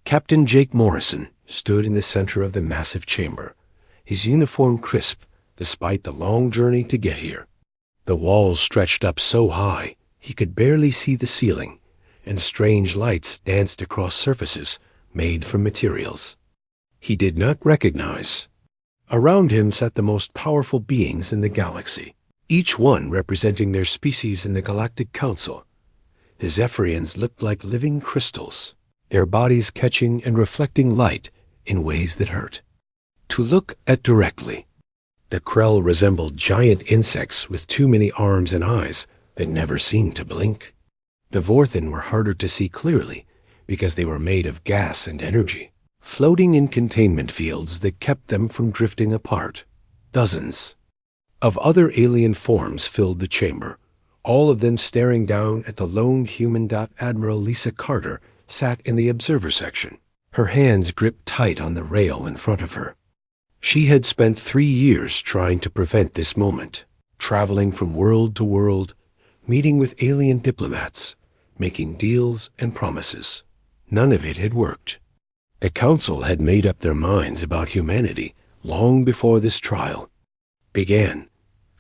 Captain Jake Morrison stood in the center of the massive chamber, his uniform crisp despite the long journey to get here. The walls stretched up so high he could barely see the ceiling, and strange lights danced across surfaces made from materials he did not recognize. Around him sat the most powerful beings in the galaxy, each one representing their species in the Galactic Council. The Zephyrians looked like living crystals, their bodies catching and reflecting light in ways that hurt to look at directly. The Krell resembled giant insects with too many arms and eyes that never seemed to blink. The Vorthen were harder to see clearly because they were made of gas and energy, floating in containment fields that kept them from drifting apart. Dozens of other alien forms filled the chamber, all of them staring down at the lone human. Admiral Lisa Carter sat in the observer section, her hands gripped tight on the rail in front of her. She had spent 3 years trying to prevent this moment, traveling from world to world, meeting with alien diplomats, making deals and promises. None of it had worked. The Council had made up their minds about humanity long before this trial began.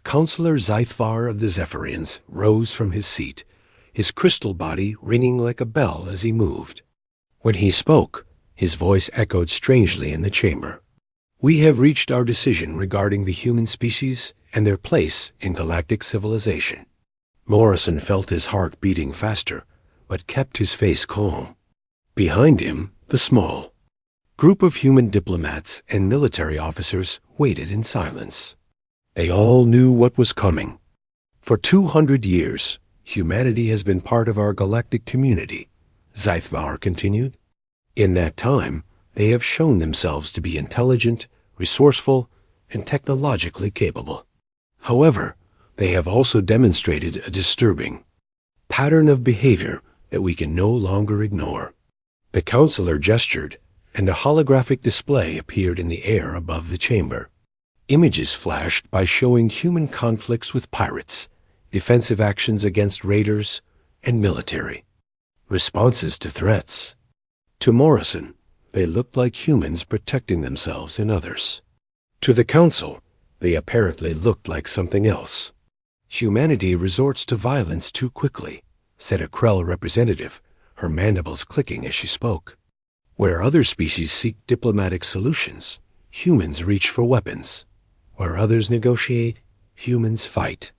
Counselor Zythvar of the Zephyrians rose from his seat, his crystal body ringing like a bell as he moved. When he spoke, his voice echoed strangely in the chamber. "We have reached our decision regarding the human species and their place in galactic civilization." Morrison felt his heart beating faster, but kept his face calm. Behind him, the small group of human diplomats and military officers waited in silence. They all knew what was coming. For 200 years, humanity has been part of our galactic community, Zythvar continued. In that time, they have shown themselves to be intelligent, resourceful, and technologically capable. However, they have also demonstrated a disturbing pattern of behavior that we can no longer ignore. The counselor gestured, and a holographic display appeared in the air above the chamber. Images flashed by showing human conflicts with pirates, defensive actions against raiders, and military responses to threats. To Morrison, they looked like humans protecting themselves and others. To the Council, they apparently looked like something else. "Humanity resorts to violence too quickly," said a Krell representative, her mandibles clicking as she spoke. "Where other species seek diplomatic solutions, humans reach for weapons. Where others negotiate, humans fight."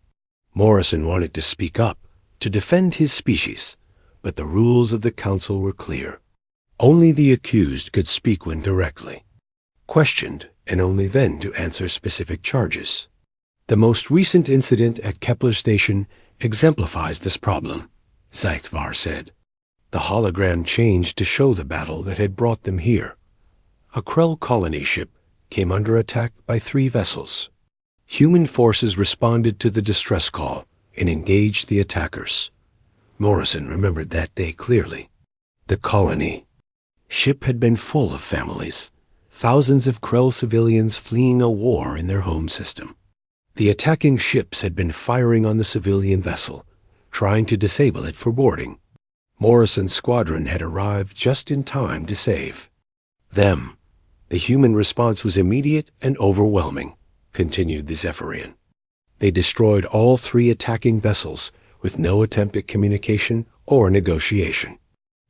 Morrison wanted to speak up, to defend his species, but the rules of the Council were clear. Only the accused could speak when directly questioned, and only then to answer specific charges. The most recent incident at Kepler Station exemplifies this problem, Zythvar said. The hologram changed to show the battle that had brought them here. A Krell colony ship came under attack by 3 vessels. Human forces responded to the distress call and engaged the attackers. Morrison remembered that day clearly. The colony ship had been full of families, thousands of Krell civilians fleeing a war in their home system. The attacking ships had been firing on the civilian vessel, trying to disable it for boarding. Morrison's squadron had arrived just in time to save them. The human response was immediate and overwhelming, continued the Zephyrian. They destroyed all 3 attacking vessels with no attempt at communication or negotiation.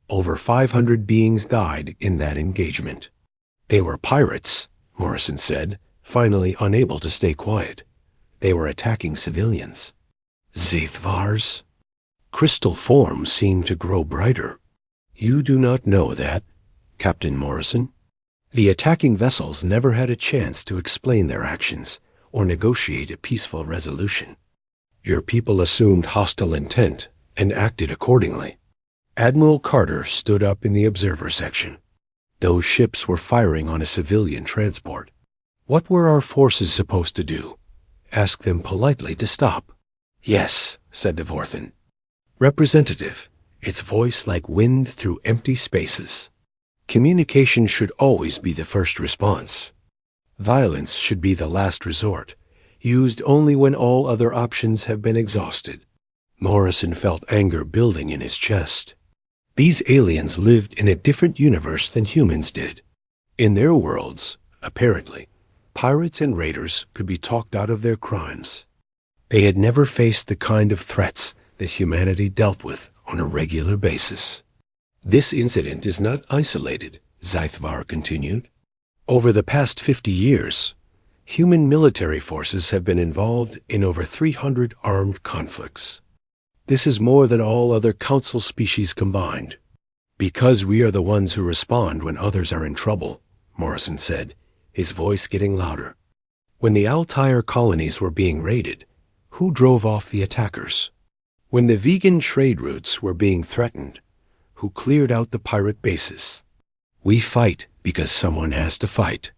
Over 500 beings died in that engagement. "They were pirates," Morrison said, finally unable to stay quiet. "They were attacking civilians." Zythvar's crystal form seemed to grow brighter. "You do not know that, Captain Morrison. The attacking vessels never had a chance to explain their actions or negotiate a peaceful resolution. Your people assumed hostile intent and acted accordingly." Admiral Carter stood up in the observer section. "Those ships were firing on a civilian transport. What were our forces supposed to do? Ask them politely to stop?" "Yes," said the Vorthen. Representative, its voice like wind through empty spaces. "Communication should always be the first response. Violence should be the last resort, used only when all other options have been exhausted." Morrison felt anger building in his chest. These aliens lived in a different universe than humans did. In their worlds, apparently, pirates and raiders could be talked out of their crimes. They had never faced the kind of threats that humanity dealt with on a regular basis. This incident is not isolated, Zythvar continued. Over the past 50 years, human military forces have been involved in over 300 armed conflicts. This is more than all other council species combined. Because we are the ones who respond when others are in trouble, Morrison said, his voice getting louder. When the Altair colonies were being raided, who drove off the attackers? When the vegan trade routes were being threatened, who cleared out the pirate bases? We fight because someone has to fight.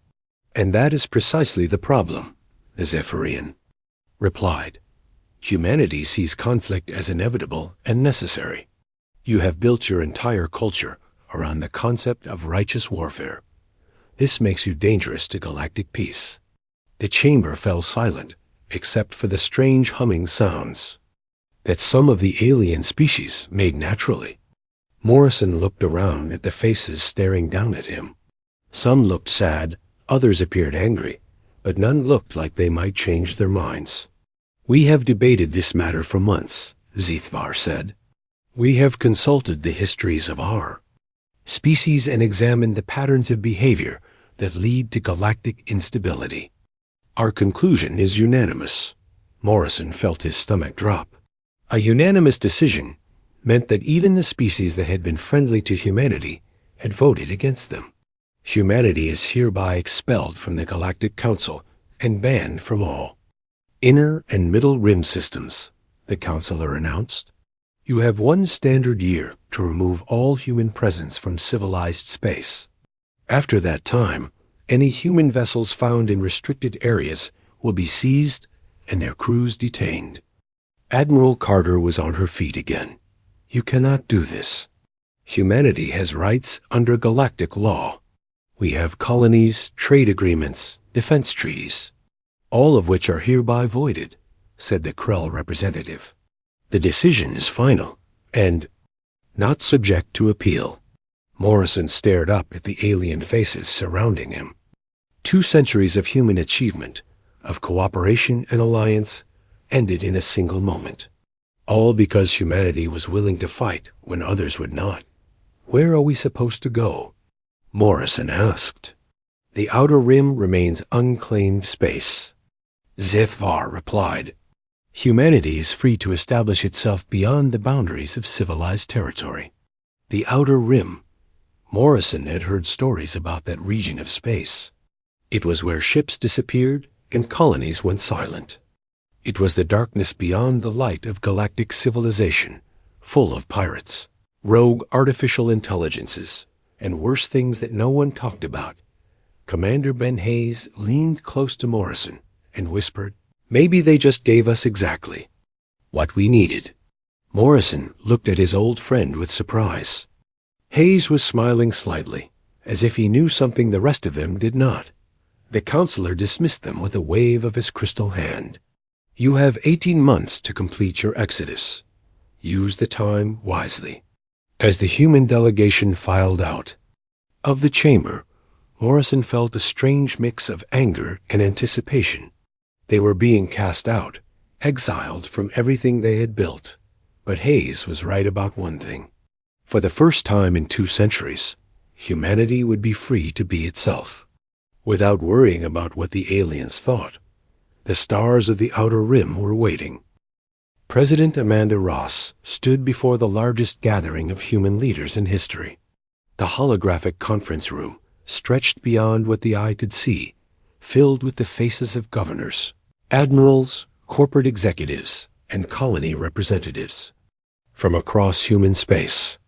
And that is precisely the problem, the Zephyrian replied. Humanity sees conflict as inevitable and necessary. You have built your entire culture around the concept of righteous warfare. This makes you dangerous to galactic peace. The chamber fell silent, except for the strange humming sounds that some of the alien species made naturally. Morrison looked around at the faces staring down at him. Some looked sad, others appeared angry, but none looked like they might change their minds. We have debated this matter for months, Zythvar said. We have consulted the histories of our species and examined the patterns of behavior that lead to galactic instability. Our conclusion is unanimous. Morrison felt his stomach drop. A unanimous decision meant that even the species that had been friendly to humanity had voted against them. Humanity is hereby expelled from the Galactic Council and banned from all Inner and Middle Rim systems, the counselor announced. You have 1 standard year to remove all human presence from civilized space. After that time, any human vessels found in restricted areas will be seized and their crews detained. Admiral Carter was on her feet again. You cannot do this. Humanity has rights under galactic law. We have colonies, trade agreements, defense treaties, all of which are hereby voided, said the Krell representative. The decision is final and not subject to appeal. Morrison stared up at the alien faces surrounding him. 2 centuries of human achievement, of cooperation and alliance, ended in a single moment. All because humanity was willing to fight when others would not. Where are we supposed to go? Morrison asked. The outer rim remains unclaimed space. Zythvar replied. Humanity is free to establish itself beyond the boundaries of civilized territory. The outer rim. Morrison had heard stories about that region of space. It was where ships disappeared and colonies went silent. It was the darkness beyond the light of galactic civilization, full of pirates, rogue artificial intelligences, and worse things that no one talked about. Commander Ben Hayes leaned close to Morrison and whispered, Maybe they just gave us exactly what we needed. Morrison looked at his old friend with surprise. Hayes was smiling slightly, as if he knew something the rest of them did not. The counselor dismissed them with a wave of his crystal hand. You have 18 months to complete your exodus. Use the time wisely. As the human delegation filed out of the chamber, Morrison felt a strange mix of anger and anticipation. They were being cast out, exiled from everything they had built. But Hayes was right about one thing. For the first time in 2 centuries, humanity would be free to be itself, without worrying about what the aliens thought. The stars of the outer rim were waiting. President Amanda Ross stood before the largest gathering of human leaders in history. The holographic conference room stretched beyond what the eye could see, filled with the faces of governors, admirals, corporate executives, and colony representatives from across human space.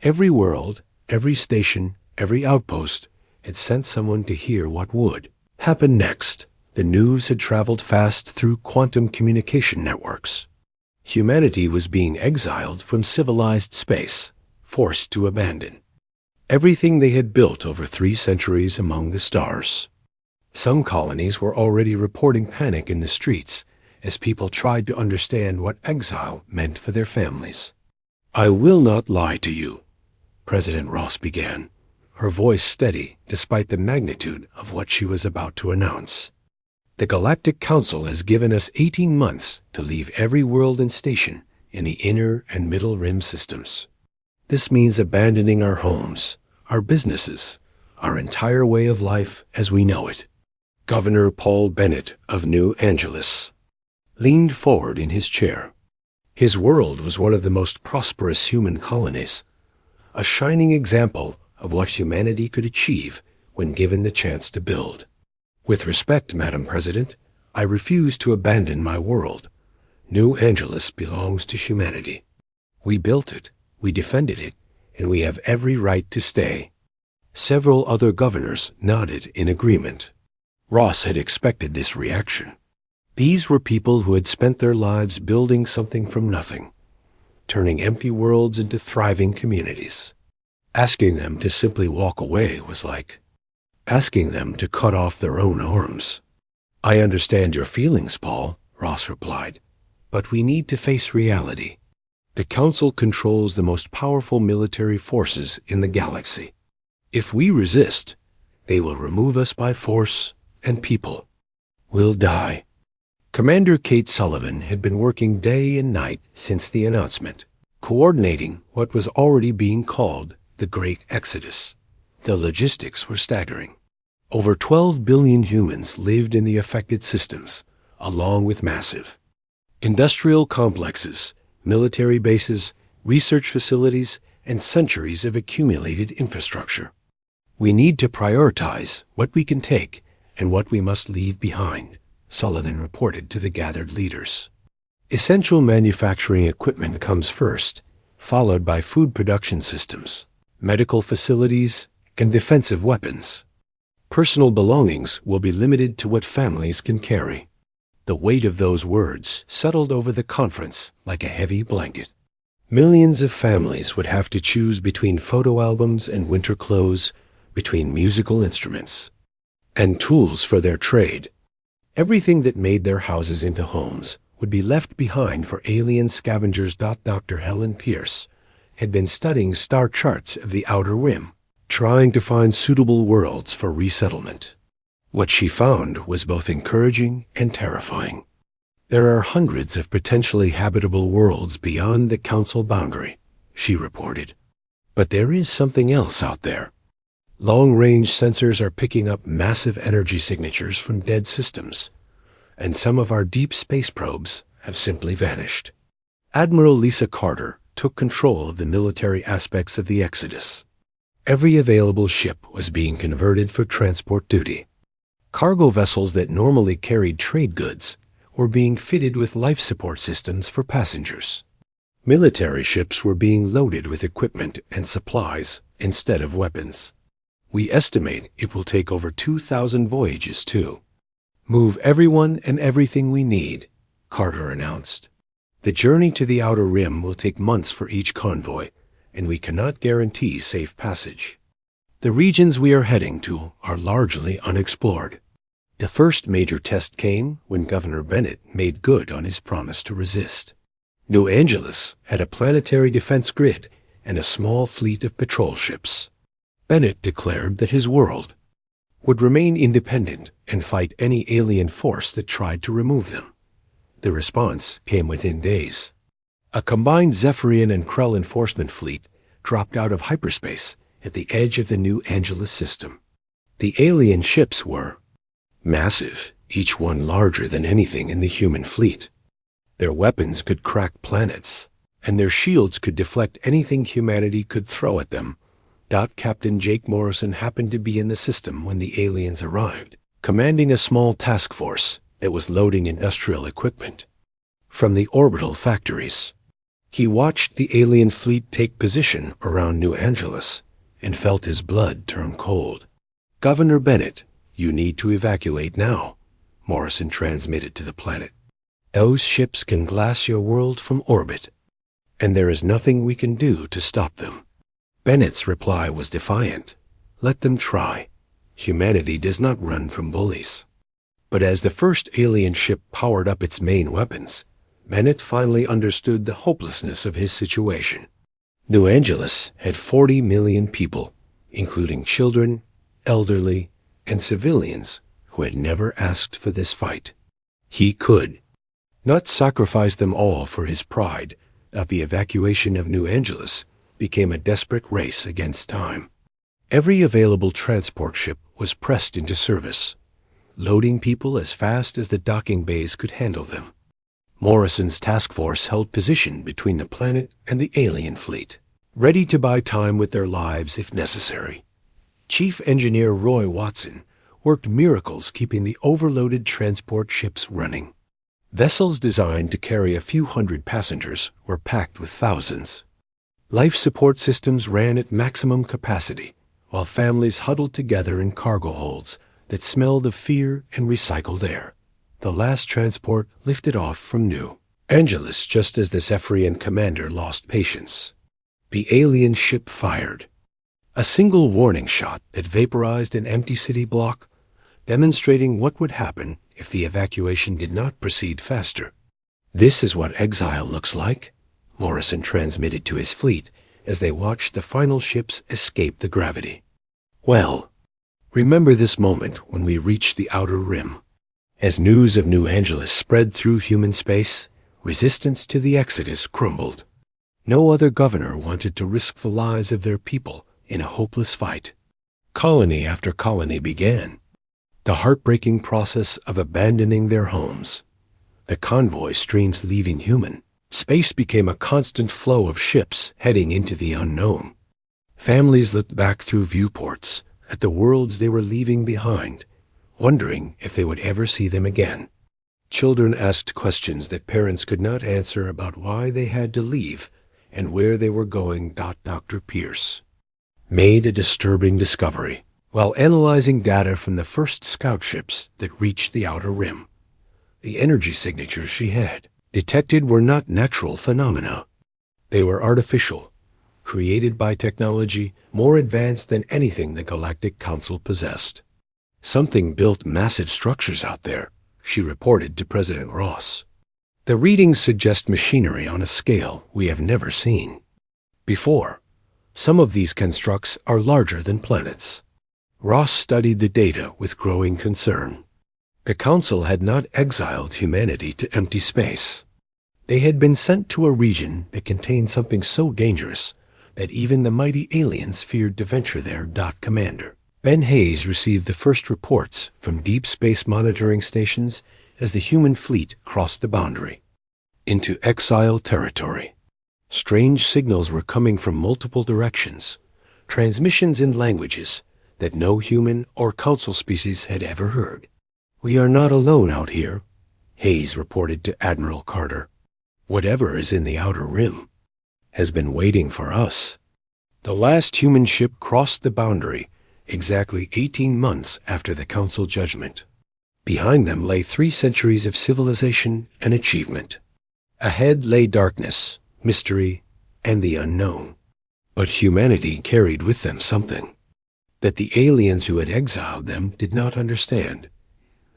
Every world, every station, every outpost had sent someone to hear what would happen next. The news had traveled fast through quantum communication networks. Humanity was being exiled from civilized space, forced to abandon everything they had built over 3 centuries among the stars. Some colonies were already reporting panic in the streets as people tried to understand what exile meant for their families. I will not lie to you, President Ross began, her voice steady despite the magnitude of what she was about to announce. The Galactic Council has given us 18 months to leave every world and station in the inner and middle rim systems. This means abandoning our homes, our businesses, our entire way of life as we know it. Governor Paul Bennett of New Angeles leaned forward in his chair. His world was one of the most prosperous human colonies, a shining example of what humanity could achieve when given the chance to build. With respect, Madam President, I refuse to abandon my world. New Angeles belongs to humanity. We built it, we defended it, and we have every right to stay. Several other governors nodded in agreement. Ross had expected this reaction. These were people who had spent their lives building something from nothing, turning empty worlds into thriving communities. Asking them to simply walk away was like asking them to cut off their own arms. I understand your feelings, Paul, Ross replied, but we need to face reality. The Council controls the most powerful military forces in the galaxy. If we resist, they will remove us by force, and people will die. Commander Kate Sullivan had been working day and night since the announcement, coordinating what was already being called the Great Exodus. The logistics were staggering. Over 12 billion humans lived in the affected systems, along with massive industrial complexes, military bases, research facilities, and centuries of accumulated infrastructure. We need to prioritize what we can take and what we must leave behind, Sullivan reported to the gathered leaders. Essential manufacturing equipment comes first, followed by food production systems, medical facilities, and defensive weapons. Personal belongings will be limited to what families can carry. The weight of those words settled over the conference like a heavy blanket. Millions of families would have to choose between photo albums and winter clothes, between musical instruments and tools for their trade. Everything that made their houses into homes would be left behind for alien scavengers. Dr. Helen Pierce had been studying star charts of the outer rim, trying to find suitable worlds for resettlement. What she found was both encouraging and terrifying. There are hundreds of potentially habitable worlds beyond the Council boundary, she reported. But there is something else out there. Long-range sensors are picking up massive energy signatures from dead systems, and some of our deep space probes have simply vanished. Admiral Lisa Carter took control of the military aspects of the Exodus. Every available ship was being converted for transport duty. Cargo vessels that normally carried trade goods were being fitted with life support systems for passengers. Military ships were being loaded with equipment and supplies instead of weapons. We estimate it will take over 2,000 voyages to move everyone and everything we need, Carter announced. The journey to the outer rim will take months for each convoy, and we cannot guarantee safe passage. The regions we are heading to are largely unexplored. The first major test came when Governor Bennett made good on his promise to resist. New Angeles had a planetary defense grid and a small fleet of patrol ships. Bennett declared that his world would remain independent and fight any alien force that tried to remove them. The response came within days. A combined Zephyrian and Krell enforcement fleet dropped out of hyperspace at the edge of the New Angeles system. The alien ships were massive, each one larger than anything in the human fleet. Their weapons could crack planets, and their shields could deflect anything humanity could throw at them. Captain Jake Morrison happened to be in the system when the aliens arrived, commanding a small task force that was loading industrial equipment from the orbital factories. He watched the alien fleet take position around New Angeles and felt his blood turn cold. Governor Bennett, you need to evacuate now, Morrison transmitted to the planet. Those ships can glass your world from orbit, and there is nothing we can do to stop them. Bennett's reply was defiant. Let them try. Humanity does not run from bullies. But as the first alien ship powered up its main weapons, Bennett finally understood the hopelessness of his situation. New Angeles had 40 million people, including children, elderly, and civilians who had never asked for this fight. He could not sacrifice them all for his pride. The evacuation of New Angeles became a desperate race against time. Every available transport ship was pressed into service, loading people as fast as the docking bays could handle them. Morrison's task force held position between the planet and the alien fleet, ready to buy time with their lives if necessary. Chief Engineer Roy Watson worked miracles keeping the overloaded transport ships running. Vessels designed to carry a few hundred passengers were packed with thousands. Life support systems ran at maximum capacity, while families huddled together in cargo holds that smelled of fear and recycled air. The last transport lifted off from New Angeles just as the Zephyrian commander lost patience. The alien ship fired. A single warning shot that vaporized an empty city block, demonstrating what would happen if the evacuation did not proceed faster. "This is what exile looks like," Morrison transmitted to his fleet as they watched the final ships escape the gravity. "Well, remember this moment when we reach the outer rim." As news of New Angeles spread through human space, resistance to the exodus crumbled. No other governor wanted to risk the lives of their people in a hopeless fight. Colony after colony began, the heartbreaking process of abandoning their homes. The convoy streams leaving human space became a constant flow of ships heading into the unknown. Families looked back through viewports at the worlds they were leaving behind, wondering if they would ever see them again. Children asked questions that parents could not answer about why they had to leave and where they were going. Dr. Pierce made a disturbing discovery while analyzing data from the first scout ships that reached the outer rim. The energy signatures she had detected were not natural phenomena. They were artificial, created by technology more advanced than anything the Galactic Council possessed. "Something built massive structures out there," she reported to President Ross. "The readings suggest machinery on a scale we have never seen before. Some of these constructs are larger than planets." Ross studied the data with growing concern. The Council had not exiled humanity to empty space. They had been sent to a region that contained something so dangerous that even the mighty aliens feared to venture there. Commander Ben Hayes received the first reports from deep space monitoring stations as the human fleet crossed the boundary into exile territory. Strange signals were coming from multiple directions, transmissions in languages that no human or council species had ever heard. "We are not alone out here," Hayes reported to Admiral Carter. "Whatever is in the outer rim has been waiting for us." The last human ship crossed the boundary exactly 18 months after the Council judgment. Behind them lay 3 centuries of civilization and achievement. Ahead lay darkness, mystery, and the unknown. But humanity carried with them something that the aliens who had exiled them did not understand.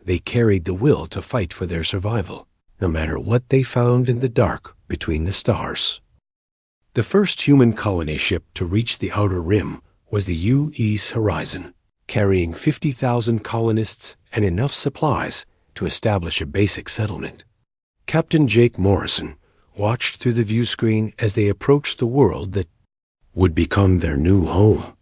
They carried the will to fight for their survival, no matter what they found in the dark between the stars. The first human colony ship to reach the outer rim was the U.E.'s Horizon, carrying 50,000 colonists and enough supplies to establish a basic settlement. Captain Jake Morrison watched through the view screen as they approached the world that would become their new home.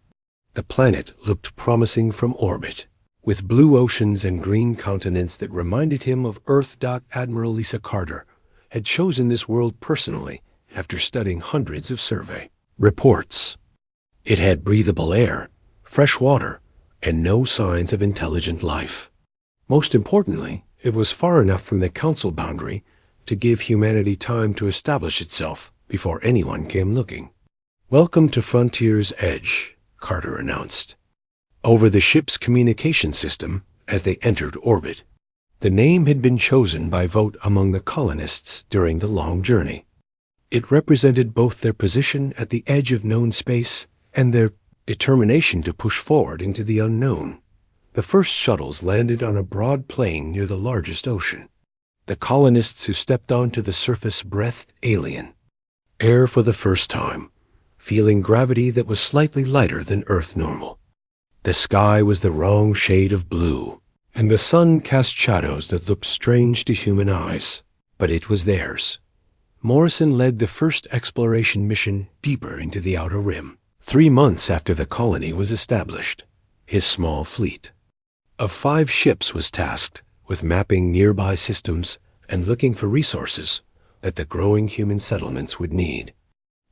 The planet looked promising from orbit, with blue oceans and green continents that reminded him of Earth. Admiral Lisa Carter had chosen this world personally after studying hundreds of survey reports. It had breathable air, fresh water, and no signs of intelligent life. Most importantly, it was far enough from the Council boundary to give humanity time to establish itself before anyone came looking. "Welcome to Frontier's Edge," Carter announced, over the ship's communication system as they entered orbit. The name had been chosen by vote among the colonists during the long journey. It represented both their position at the edge of known space and their determination to push forward into the unknown. The first shuttles landed on a broad plain near the largest ocean. The colonists who stepped onto the surface breathed alien air for the first time, feeling gravity that was slightly lighter than Earth normal. The sky was the wrong shade of blue, and the sun cast shadows that looked strange to human eyes. But it was theirs. Morrison led the first exploration mission deeper into the Outer Rim, 3 months after the colony was established. His small fleet of 5 ships was tasked with mapping nearby systems and looking for resources that the growing human settlements would need.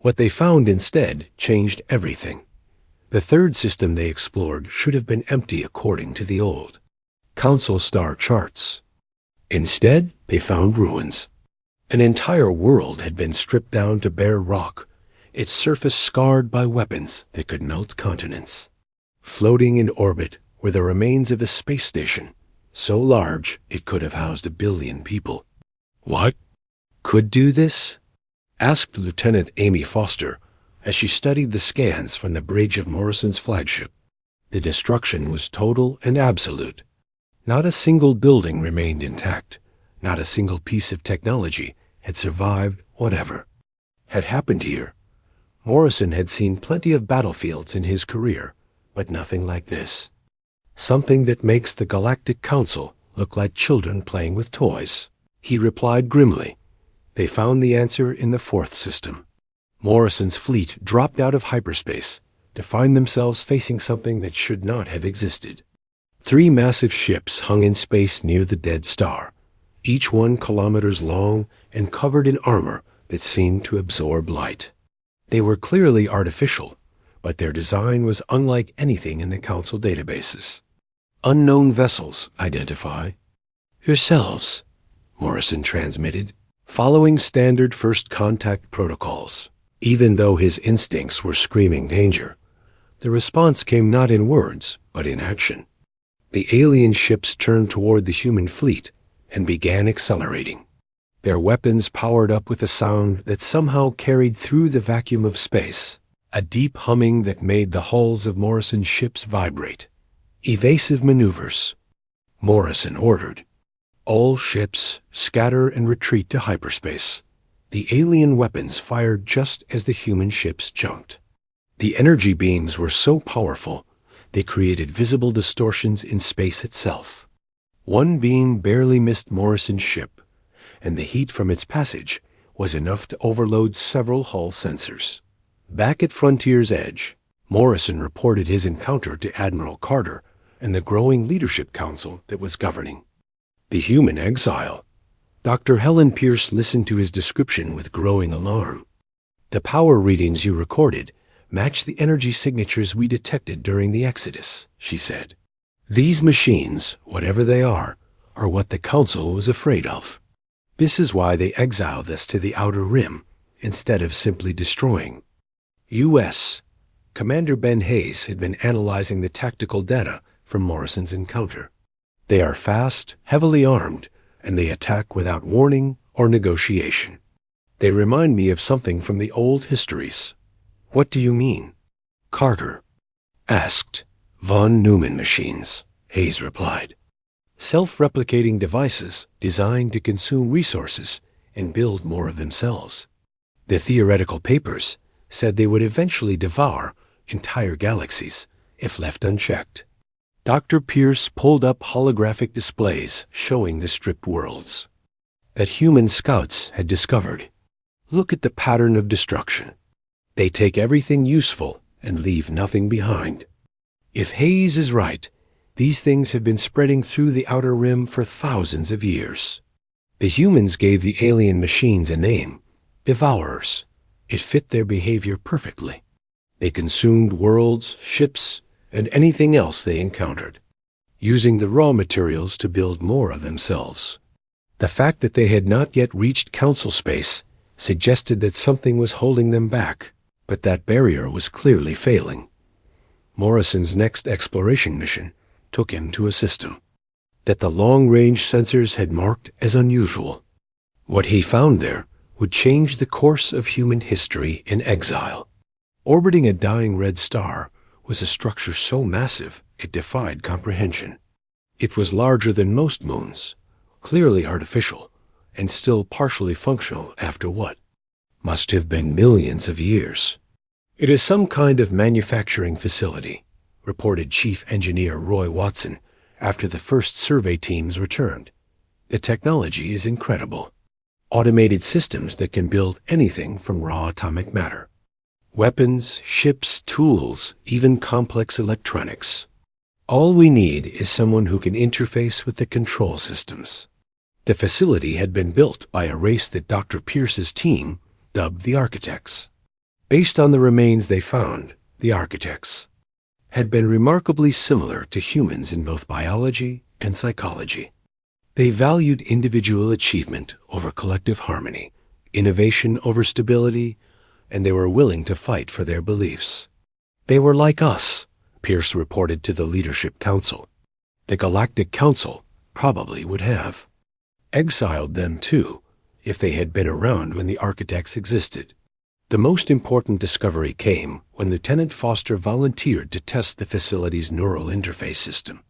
What they found instead changed everything. The third system they explored should have been empty according to the old Council star charts. Instead, they found ruins. An entire world had been stripped down to bare rock, its surface scarred by weapons that could melt continents. Floating in orbit were the remains of a space station, so large it could have housed 1 billion people. What could do this? Asked Lieutenant Amy Foster as she studied the scans from the bridge of Morrison's flagship. The destruction was total and absolute. Not a single building remained intact. Not a single piece of technology had survived whatever had happened here. Morrison had seen plenty of battlefields in his career, but nothing like this. Something that makes the Galactic Council look like children playing with toys. He replied grimly. They found the answer in the 4th system. Morrison's fleet dropped out of hyperspace to find themselves facing something that should not have existed. 3 massive ships hung in space near the dead star, each 1 kilometers long and covered in armor that seemed to absorb light. They were clearly artificial, but their design was unlike anything in the Council databases. Unknown vessels identify. Yourselves, Morrison transmitted, following standard first contact protocols. Even though his instincts were screaming danger, the response came not in words, but in action. The alien ships turned toward the human fleet and began accelerating. Their weapons powered up with a sound that somehow carried through the vacuum of space, a deep humming that made the hulls of Morrison's ships vibrate. Evasive maneuvers. Morrison ordered. All ships scatter and retreat to hyperspace. The alien weapons fired just as the human ships jumped. The energy beams were so powerful, they created visible distortions in space itself. One beam barely missed Morrison's ship, and the heat from its passage was enough to overload several hull sensors. Back at Frontier's edge, Morrison reported his encounter to Admiral Carter and the growing leadership council that was governing. The human exile. Dr. Helen Pierce listened to his description with growing alarm. The power readings you recorded match the energy signatures we detected during the Exodus, she said. These machines, whatever they are what the Council was afraid of. This is why they exiled us to the Outer Rim instead of simply destroying. U.S. Commander Ben Hayes had been analyzing the tactical data from Morrison's encounter. They are fast, heavily armed, and they attack without warning or negotiation. They remind me of something from the old histories. What do you mean? Carter asked. Von Neumann machines, Hayes replied. Self-replicating devices designed to consume resources and build more of themselves. The theoretical papers said they would eventually devour entire galaxies if left unchecked. Dr. Pierce pulled up holographic displays showing the stripped worlds that human scouts had discovered. Look at the pattern of destruction. They take everything useful and leave nothing behind. If Hayes is right, these things have been spreading through the Outer Rim for thousands of years. The humans gave the alien machines a name, Devourers. It fit their behavior perfectly. They consumed worlds, ships, and anything else they encountered, using the raw materials to build more of themselves. The fact that they had not yet reached Council space suggested that something was holding them back, but that barrier was clearly failing. Morrison's next exploration mission took him to a system that the long-range sensors had marked as unusual. What he found there would change the course of human history in exile. Orbiting a dying red star was a structure so massive it defied comprehension. It was larger than most moons, clearly artificial, and still partially functional after what must have been millions of years. It is some kind of manufacturing facility, reported Chief Engineer Roy Watson after the first survey teams returned. The technology is incredible. Automated systems that can build anything from raw atomic matter. Weapons, ships, tools, even complex electronics. All we need is someone who can interface with the control systems. The facility had been built by a race that Dr. Pierce's team dubbed the Architects. Based on the remains they found, the Architects had been remarkably similar to humans in both biology and psychology. They valued individual achievement over collective harmony, innovation over stability, and they were willing to fight for their beliefs. They were like us, Pierce reported to the Leadership Council. The Galactic Council probably would have exiled them too, if they had been around when the Architects existed. The most important discovery came when Lieutenant Foster volunteered to test the facility's neural interface system.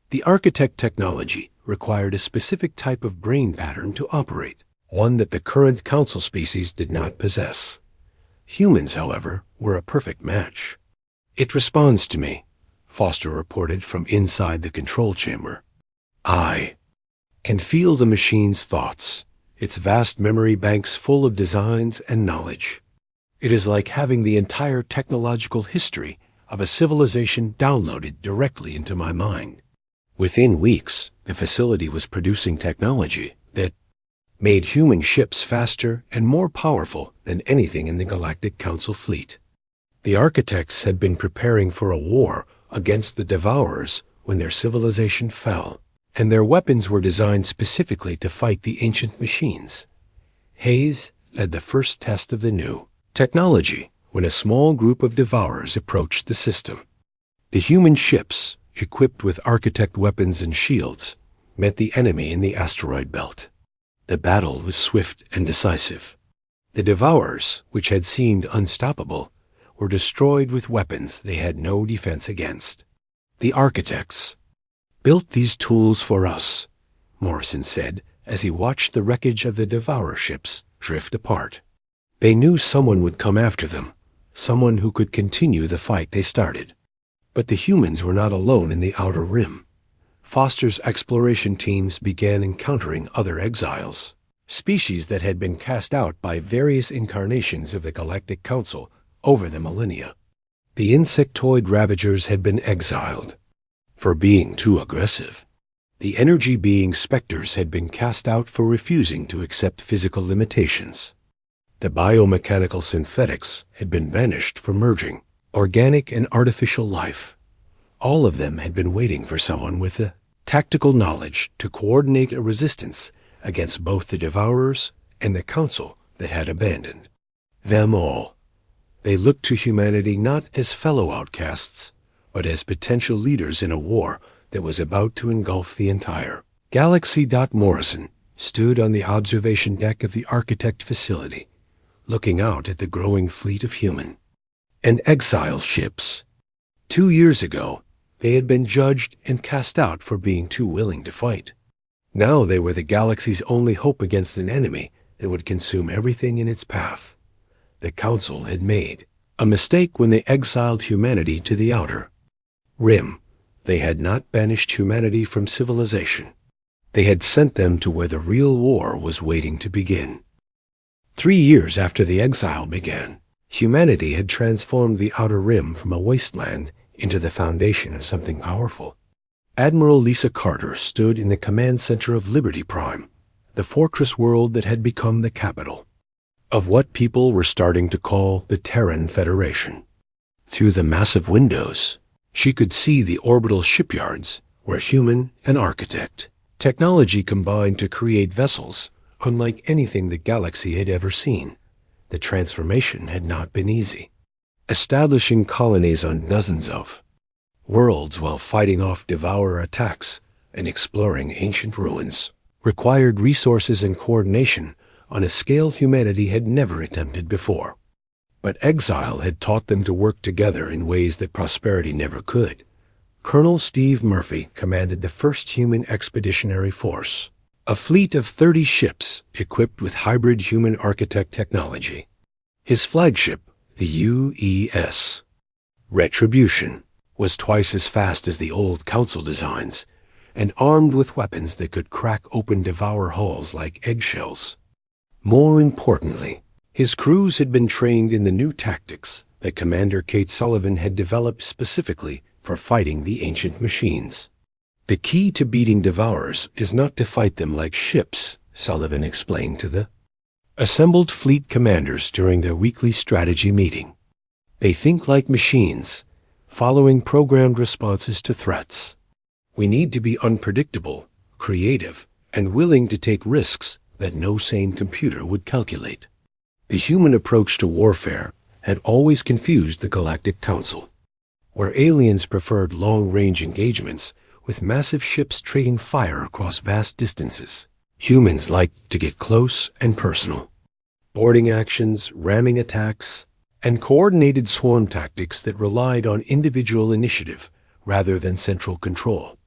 The Architect technology required a specific type of brain pattern to operate, one that the current Council species did not possess. Humans, however, were a perfect match. It responds to me, Foster reported from inside the control chamber. I can feel the machine's thoughts, its vast memory banks full of designs and knowledge. It is like having the entire technological history of a civilization downloaded directly into my mind. Within weeks, the facility was producing technology that made human ships faster and more powerful than anything in the Galactic Council fleet. The Architects had been preparing for a war against the Devourers when their civilization fell, and their weapons were designed specifically to fight the ancient machines. Hayes led the first test of the new technology when a small group of Devourers approached the system. The human ships, equipped with Architect weapons and shields, met the enemy in the asteroid belt. The battle was swift and decisive. The Devourers, which had seemed unstoppable, were destroyed with weapons they had no defense against. The Architects built these tools for us, Morrison said as he watched the wreckage of the Devourer ships drift apart. They knew someone would come after them, someone who could continue the fight they started. But the humans were not alone in the Outer Rim. Foster's exploration teams began encountering other exiles, species that had been cast out by various incarnations of the Galactic Council over the millennia. The insectoid ravagers had been exiled for being too aggressive. The energy-being specters had been cast out for refusing to accept physical limitations. The biomechanical synthetics had been banished for merging organic and artificial life. All of them had been waiting for someone with the tactical knowledge to coordinate a resistance against both the Devourers and the Council that had abandoned them all. They looked to humanity not as fellow outcasts, but as potential leaders in a war that was about to engulf the entire galaxy. Morrison stood on the observation deck of the Architect facility, looking out at the growing fleet of human and exile ships. 2 years ago, they had been judged and cast out for being too willing to fight. Now they were the galaxy's only hope against an enemy that would consume everything in its path. The Council had made a mistake when they exiled humanity to the Outer Rim. They had not banished humanity from civilization. They had sent them to where the real war was waiting to begin. 3 years after the exile began, humanity had transformed the Outer Rim from a wasteland into the foundation of something powerful. Admiral Lisa Carter stood in the command center of Liberty Prime, the fortress world that had become the capital of what people were starting to call the Terran Federation. Through the massive windows, she could see the orbital shipyards where human and Architect technology combined to create vessels unlike anything the galaxy had ever seen. The transformation had not been easy. Establishing colonies on dozens of worlds while fighting off Devourer attacks and exploring ancient ruins required resources and coordination on a scale humanity had never attempted before. But exile had taught them to work together in ways that prosperity never could. Colonel Steve Murphy commanded the first human expeditionary force, a fleet of 30 ships equipped with hybrid human Architect technology. His flagship, The UES, Retribution, was twice as fast as the old Council designs, and armed with weapons that could crack open Devour hulls like eggshells. More importantly, his crews had been trained in the new tactics that Commander Kate Sullivan had developed specifically for fighting the ancient machines. The key to beating Devourers is not to fight them like ships, Sullivan explained to the assembled fleet commanders during their weekly strategy meeting. They think like machines, following programmed responses to threats. We need to be unpredictable, creative, and willing to take risks that no sane computer would calculate. The human approach to warfare had always confused the Galactic Council, where aliens preferred long-range engagements with massive ships trading fire across vast distances. Humans liked to get close and personal. Boarding actions, ramming attacks, and coordinated swarm tactics that relied on individual initiative rather than central control.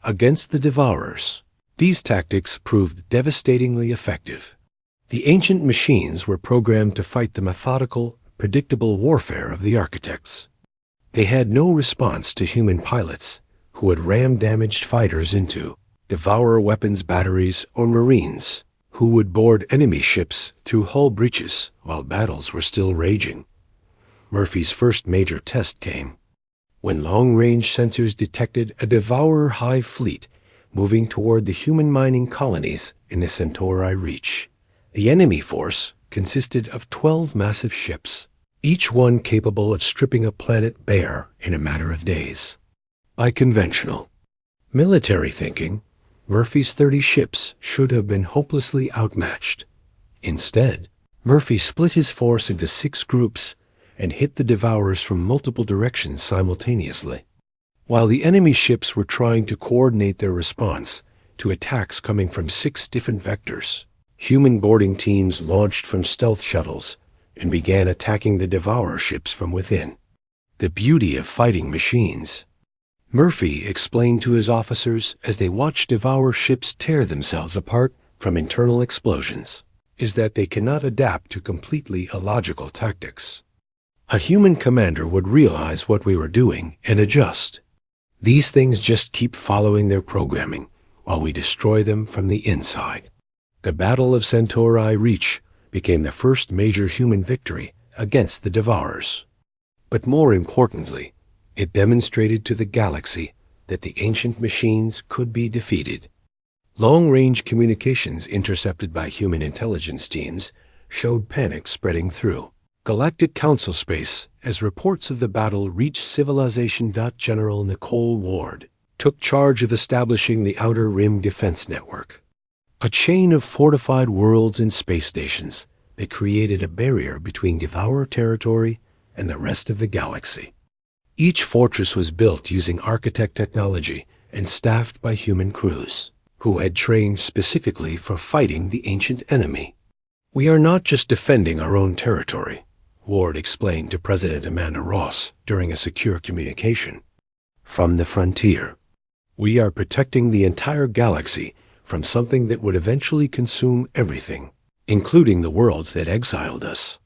Against the Devourers, these tactics proved devastatingly effective. The ancient machines were programmed to fight the methodical, predictable warfare of the architects. They had no response to human pilots who would ram damaged fighters into Devourer weapons batteries or Marines who would board enemy ships through hull breaches while battles were still raging. Murphy's first major test came when long-range sensors detected a Devourer hive fleet moving toward the human mining colonies in the Centauri Reach. The enemy force consisted of 12 massive ships, each one capable of stripping a planet bare in a matter of days. By conventional military thinking, Murphy's 30 ships should have been hopelessly outmatched. Instead, Murphy split his force into 6 groups and hit the Devourers from multiple directions simultaneously. While the enemy ships were trying to coordinate their response to attacks coming from 6 different vectors, human boarding teams launched from stealth shuttles and began attacking the Devourer ships from within. The beauty of fighting machines, Murphy explained to his officers as they watched Devourer ships tear themselves apart from internal explosions, is that they cannot adapt to completely illogical tactics. A human commander would realize what we were doing and adjust. These things just keep following their programming while we destroy them from the inside. The Battle of Centauri Reach became the first major human victory against the Devourers. But more importantly, it demonstrated to the galaxy that the ancient machines could be defeated. Long-range communications intercepted by human intelligence teams showed panic spreading through Galactic Council space as reports of the battle reached Civilization. General Nicole Ward took charge of establishing the Outer Rim Defense Network, a chain of fortified worlds and space stations that created a barrier between Devourer territory and the rest of the galaxy. Each fortress was built using architect technology and staffed by human crews, who had trained specifically for fighting the ancient enemy. "We are not just defending our own territory," Ward explained to President Amanda Ross during a secure communication. "From the frontier, we are protecting the entire galaxy from something that would eventually consume everything, including the worlds that exiled us."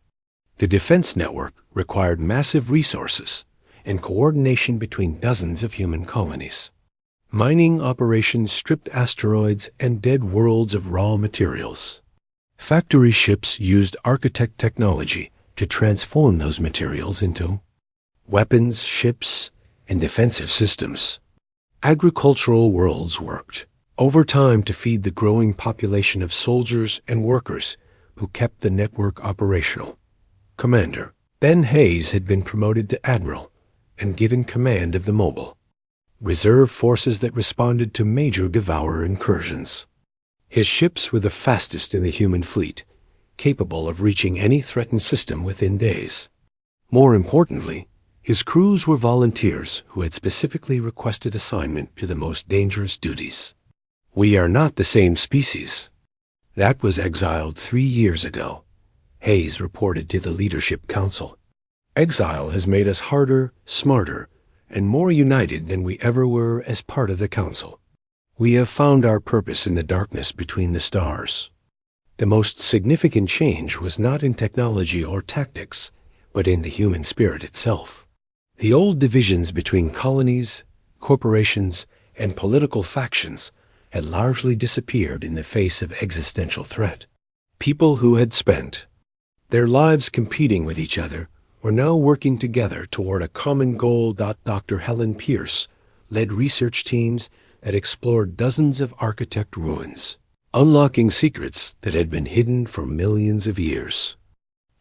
The defense network required massive resources and coordination between dozens of human colonies. Mining operations stripped asteroids and dead worlds of raw materials. Factory ships used architect technology to transform those materials into weapons, ships, and defensive systems. Agricultural worlds worked overtime to feed the growing population of soldiers and workers who kept the network operational. Commander Ben Hayes had been promoted to Admiral and given command of the mobile reserve forces that responded to major Devourer incursions. His ships were the fastest in the human fleet, capable of reaching any threatened system within days. More importantly, his crews were volunteers who had specifically requested assignment to the most dangerous duties. "We are not the same species. That was exiled 3 years ago," Hayes reported to the Leadership Council. "Exile has made us harder, smarter, and more united than we ever were as part of the Council. We have found our purpose in the darkness between the stars." The most significant change was not in technology or tactics, but in the human spirit itself. The old divisions between colonies, corporations, and political factions had largely disappeared in the face of existential threat. People who had spent their lives competing with each other were now working together toward a common goal. Dr. Helen Pierce led research teams that explored dozens of architect ruins, unlocking secrets that had been hidden for millions of years.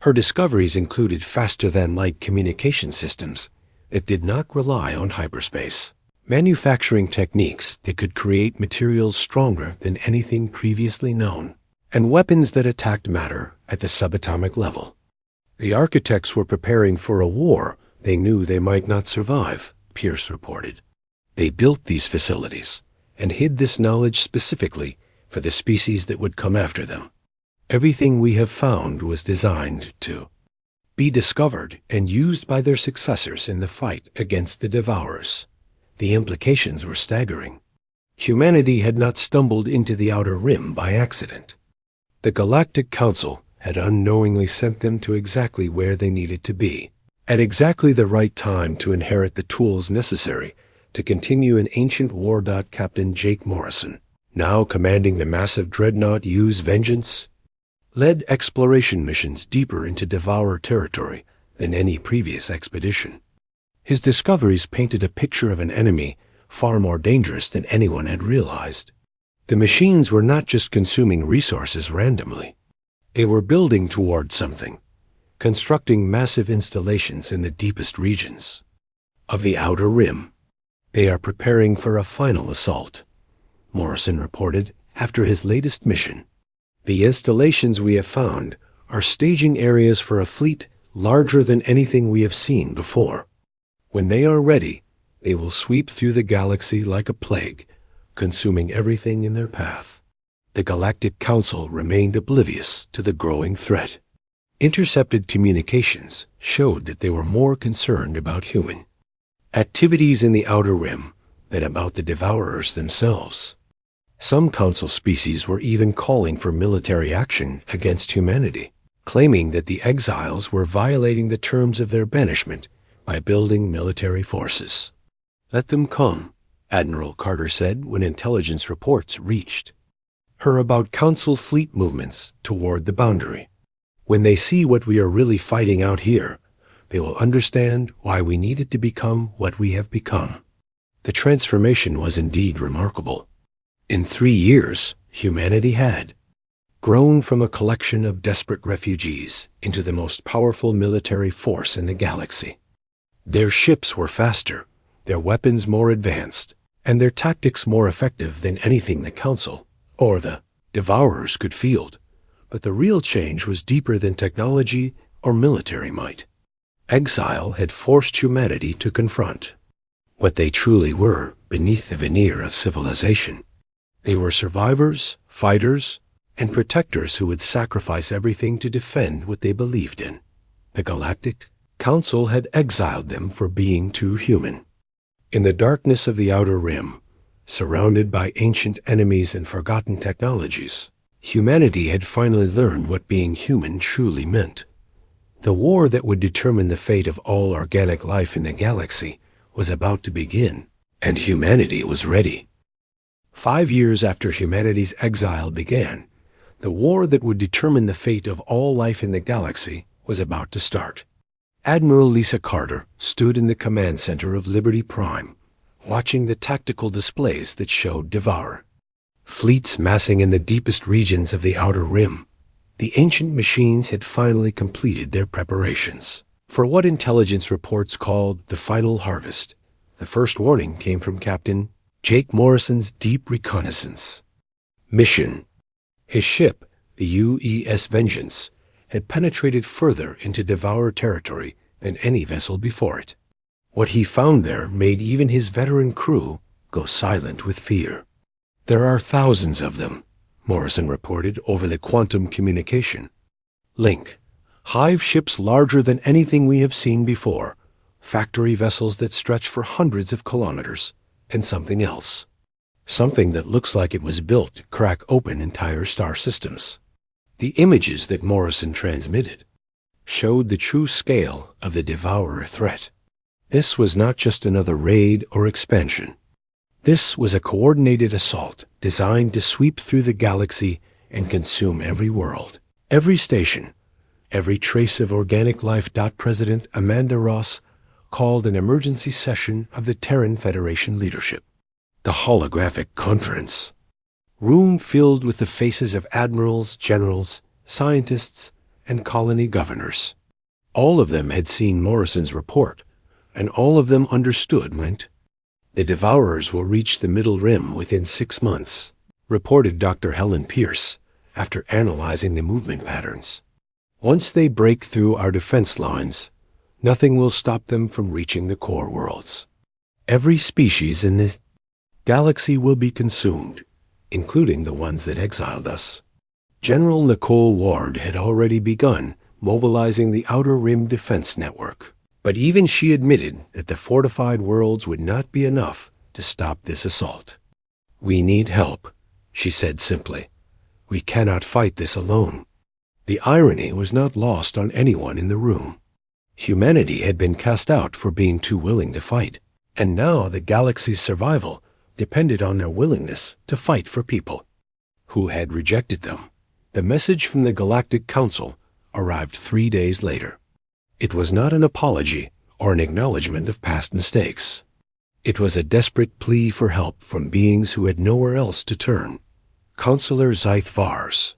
Her discoveries included faster-than-light communication systems that did not rely on hyperspace, manufacturing techniques that could create materials stronger than anything previously known, and weapons that attacked matter at the subatomic level. The architects were preparing for a war they knew they might not survive, Pierce reported. They built these facilities and hid this knowledge specifically for the species that would come after them. Everything we have found was designed to be discovered and used by their successors in the fight against the Devourers. The implications were staggering. Humanity had not stumbled into the Outer Rim by accident. The Galactic Council had unknowingly sent them to exactly where they needed to be, at exactly the right time to inherit the tools necessary to continue an ancient war. Captain Jake Morrison, now commanding the massive dreadnought U's Vengeance, led exploration missions deeper into Devourer territory than any previous expedition. His discoveries painted a picture of an enemy far more dangerous than anyone had realized. The machines were not just consuming resources randomly. They were building toward something, constructing massive installations in the deepest regions of the Outer Rim. They are preparing for a final assault, Morrison reported after his latest mission. The installations we have found are staging areas for a fleet larger than anything we have seen before. When they are ready, they will sweep through the galaxy like a plague, consuming everything in their path. The Galactic Council remained oblivious to the growing threat. Intercepted communications showed that they were more concerned about human activities in the Outer Rim than about the Devourers themselves. Some Council species were even calling for military action against humanity, claiming that the exiles were violating the terms of their banishment by building military forces. "Let them come," Admiral Carter said when intelligence reports reached her about Council fleet movements toward the boundary. "When they see what we are really fighting out here, they will understand why we needed to become what we have become." The transformation was indeed remarkable. In 3 years, humanity had grown from a collection of desperate refugees into the most powerful military force in the galaxy. Their ships were faster, their weapons more advanced, and their tactics more effective than anything the Council or the Devourers could field. But the real change was deeper than technology or military might. Exile had forced humanity to confront what they truly were beneath the veneer of civilization. They were survivors, fighters, and protectors who would sacrifice everything to defend what they believed in. The Galactic Council had exiled them for being too human. In the darkness of the Outer Rim, surrounded by ancient enemies and forgotten technologies, humanity had finally learned what being human truly meant. The war that would determine the fate of all organic life in the galaxy was about to begin, and humanity was ready. 5 years after humanity's exile began, the war that would determine the fate of all life in the galaxy was about to start. Admiral Lisa Carter stood in the command center of Liberty Prime, watching the tactical displays that showed Devourer fleets massing in the deepest regions of the Outer Rim. The ancient machines had finally completed their preparations for what intelligence reports called the final harvest. The first warning came from Captain Jake Morrison's deep reconnaissance mission. His ship, the U.S. Vengeance, had penetrated further into Devourer territory than any vessel before it. What he found there made even his veteran crew go silent with fear. "There are thousands of them," Morrison reported over the quantum communication link. "Hive ships larger than anything we have seen before, factory vessels that stretch for hundreds of kilometers, and something else. Something that looks like it was built to crack open entire star systems." The images that Morrison transmitted showed the true scale of the Devourer threat. This was not just another raid or expansion. This was a coordinated assault designed to sweep through the galaxy and consume every world, every station, every trace of organic life. President Amanda Ross called an emergency session of the Terran Federation leadership. The holographic conference room filled with the faces of admirals, generals, scientists, and colony governors. All of them had seen Morrison's report, and all of them understood went. The Devourers will reach the Middle Rim within 6 months, reported Dr. Helen Pierce, after analyzing the movement patterns. Once they break through our defense lines, nothing will stop them from reaching the core worlds. Every species in the galaxy will be consumed, including the ones that exiled us. General Nicole Ward had already begun mobilizing the Outer Rim Defense Network, but even she admitted that the fortified worlds would not be enough to stop this assault. "We need help," she said simply. "We cannot fight this alone." The irony was not lost on anyone in the room. Humanity had been cast out for being too willing to fight, and now the galaxy's survival depended on their willingness to fight for people who had rejected them. The message from the Galactic Council arrived 3 days later. It was not an apology or an acknowledgement of past mistakes. It was a desperate plea for help from beings who had nowhere else to turn. Counselor Zythvar's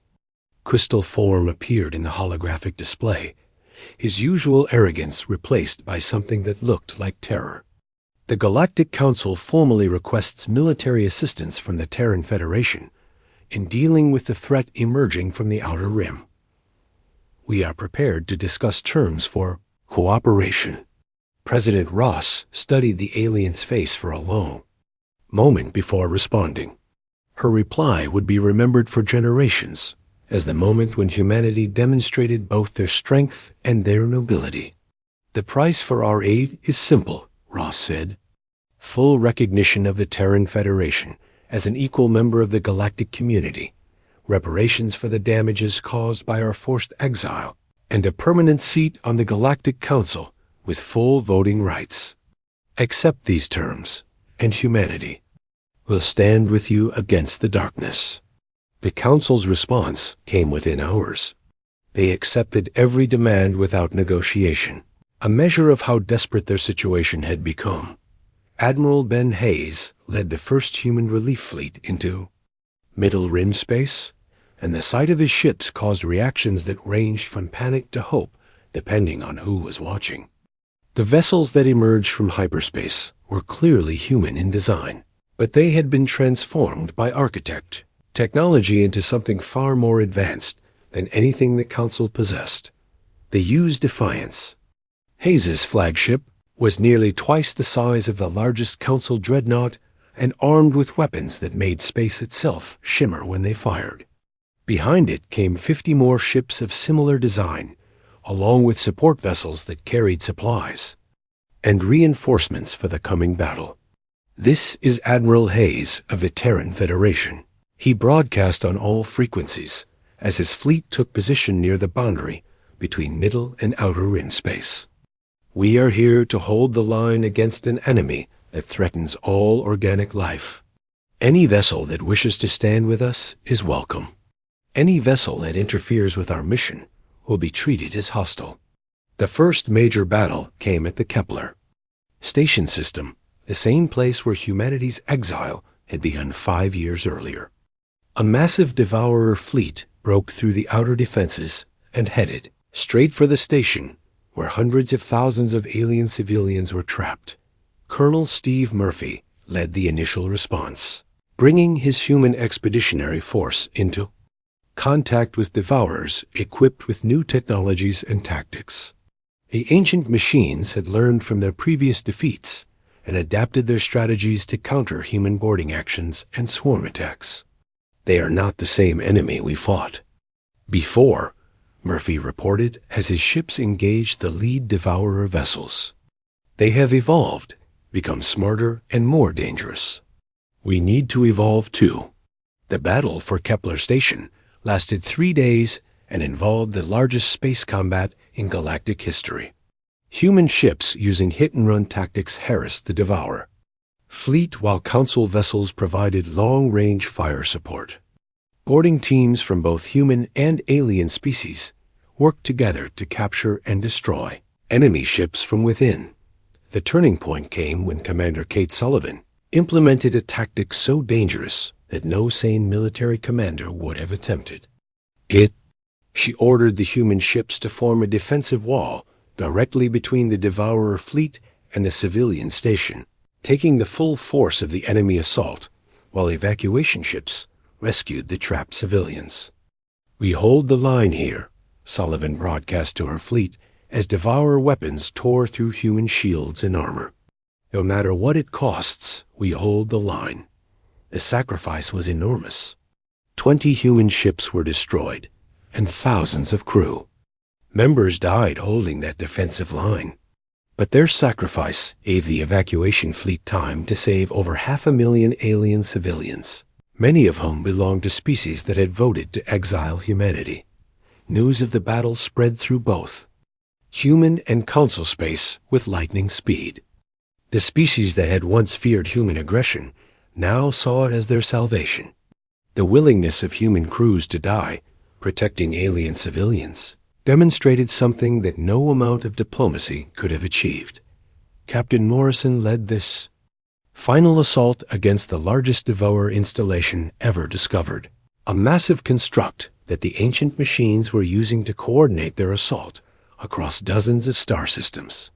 crystal form appeared in the holographic display, his usual arrogance replaced by something that looked like terror. The Galactic Council formally requests military assistance from the Terran Federation in dealing with the threat emerging from the Outer Rim. We are prepared to discuss terms for cooperation. President Ross studied the alien's face for a long moment before responding. Her reply would be remembered for generations as the moment when humanity demonstrated both their strength and their nobility. "The price for our aid is simple," Ross said. "Full recognition of the Terran Federation as an equal member of the galactic community, reparations for the damages caused by our forced exile, and a permanent seat on the Galactic Council with full voting rights. Accept these terms, and humanity will stand with you against the darkness." The Council's response came within hours. They accepted every demand without negotiation, a measure of how desperate their situation had become. Admiral Ben Hayes led the first human relief fleet into Middle Rim space, and the sight of his ships caused reactions that ranged from panic to hope, depending on who was watching. The vessels that emerged from hyperspace were clearly human in design, but they had been transformed by architect technology into something far more advanced than anything the Council possessed. They used Defiance. Hayes's flagship was nearly twice the size of the largest Council dreadnought and armed with weapons that made space itself shimmer when they fired. Behind it came 50 more ships of similar design, along with support vessels that carried supplies and reinforcements for the coming battle. "This is Admiral Hayes of the Terran Federation." He broadcast on all frequencies as his fleet took position near the boundary between Middle and Outer Rim space. "We are here to hold the line against an enemy that threatens all organic life. Any vessel that wishes to stand with us is welcome. Any vessel that interferes with our mission will be treated as hostile." The first major battle came at the Kepler Station System, the same place where humanity's exile had begun 5 years earlier. A massive Devourer fleet broke through the outer defenses and headed straight for the station, where hundreds of thousands of alien civilians were trapped. Colonel Steve Murphy led the initial response, bringing his human expeditionary force into contact with Devourers equipped with new technologies and tactics. The ancient machines had learned from their previous defeats and adapted their strategies to counter human boarding actions and swarm attacks. "They are not the same enemy we fought before," Murphy reported as his ships engaged the lead Devourer vessels. "They have evolved, become smarter and more dangerous. We need to evolve too." The battle for Kepler Station lasted 3 days and involved the largest space combat in galactic history. Human ships using hit-and-run tactics harassed the Devourer fleet while Council vessels provided long-range fire support. Boarding teams from both human and alien species worked together to capture and destroy enemy ships from within. The turning point came when Commander Kate Sullivan implemented a tactic so dangerous that no sane military commander would have attempted it. She ordered the human ships to form a defensive wall directly between the Devourer fleet and the civilian station, taking the full force of the enemy assault, while evacuation ships rescued the trapped civilians. "We hold the line here," Sullivan broadcast to her fleet as Devourer weapons tore through human shields and armor. "No matter what it costs, we hold the line." The sacrifice was enormous. 20 human ships were destroyed, and thousands of crew members died holding that defensive line. But their sacrifice gave the evacuation fleet time to save over 500,000 alien civilians, many of whom belonged to species that had voted to exile humanity. News of the battle spread through both human and Council space with lightning speed. The species that had once feared human aggression now saw it as their salvation. The willingness of human crews to die, protecting alien civilians, demonstrated something that no amount of diplomacy could have achieved. Captain Morrison led this final assault against the largest Devourer installation ever discovered, a massive construct that the ancient machines were using to coordinate their assault across dozens of star systems.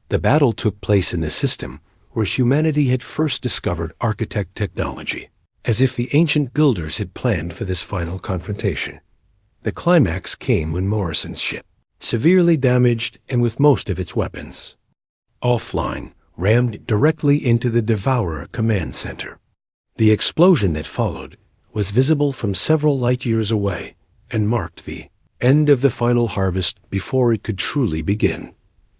The battle took place in the system where humanity had first discovered architect technology, as if the ancient builders had planned for this final confrontation. The climax came when Morrison's ship, severely damaged and with most of its weapons offline, rammed directly into the Devourer command center. The explosion that followed was visible from several light years away and marked the end of the final harvest before it could truly begin.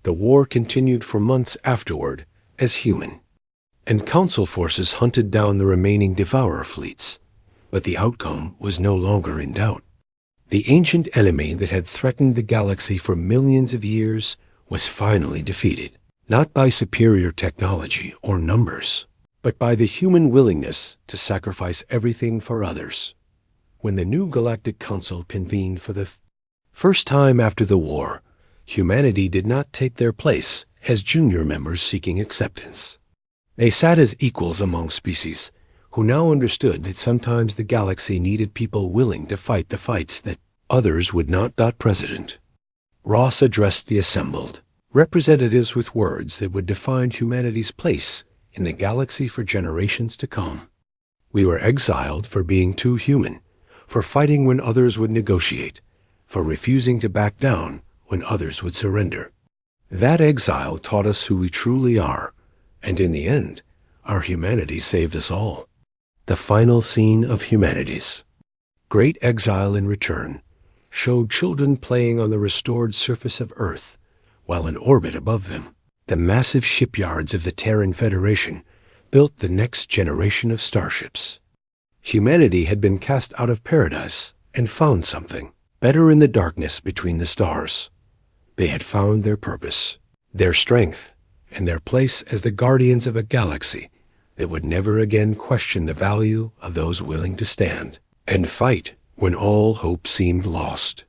The war continued for months afterward as human and Council forces hunted down the remaining Devourer fleets, but the outcome was no longer in doubt. The ancient enemy that had threatened the galaxy for millions of years was finally defeated, not by superior technology or numbers, but by the human willingness to sacrifice everything for others. When the new Galactic Council convened for the first time after the war, humanity did not take their place as junior members seeking acceptance. They sat as equals among species, who now understood that sometimes the galaxy needed people willing to fight the fights that others would not. President Ross addressed the assembled representatives with words that would define humanity's place in the galaxy for generations to come. "We were exiled for being too human, for fighting when others would negotiate, for refusing to back down when others would surrender. That exile taught us who we truly are, and in the end, our humanity saved us all." The final scene of Humanities' great exile in return showed children playing on the restored surface of Earth, while in orbit above them, the massive shipyards of the Terran Federation built the next generation of starships. Humanity had been cast out of paradise and found something better in the darkness between the stars. They had found their purpose, their strength, and their place as the guardians of a galaxy that would never again question the value of those willing to stand and fight when all hope seemed lost.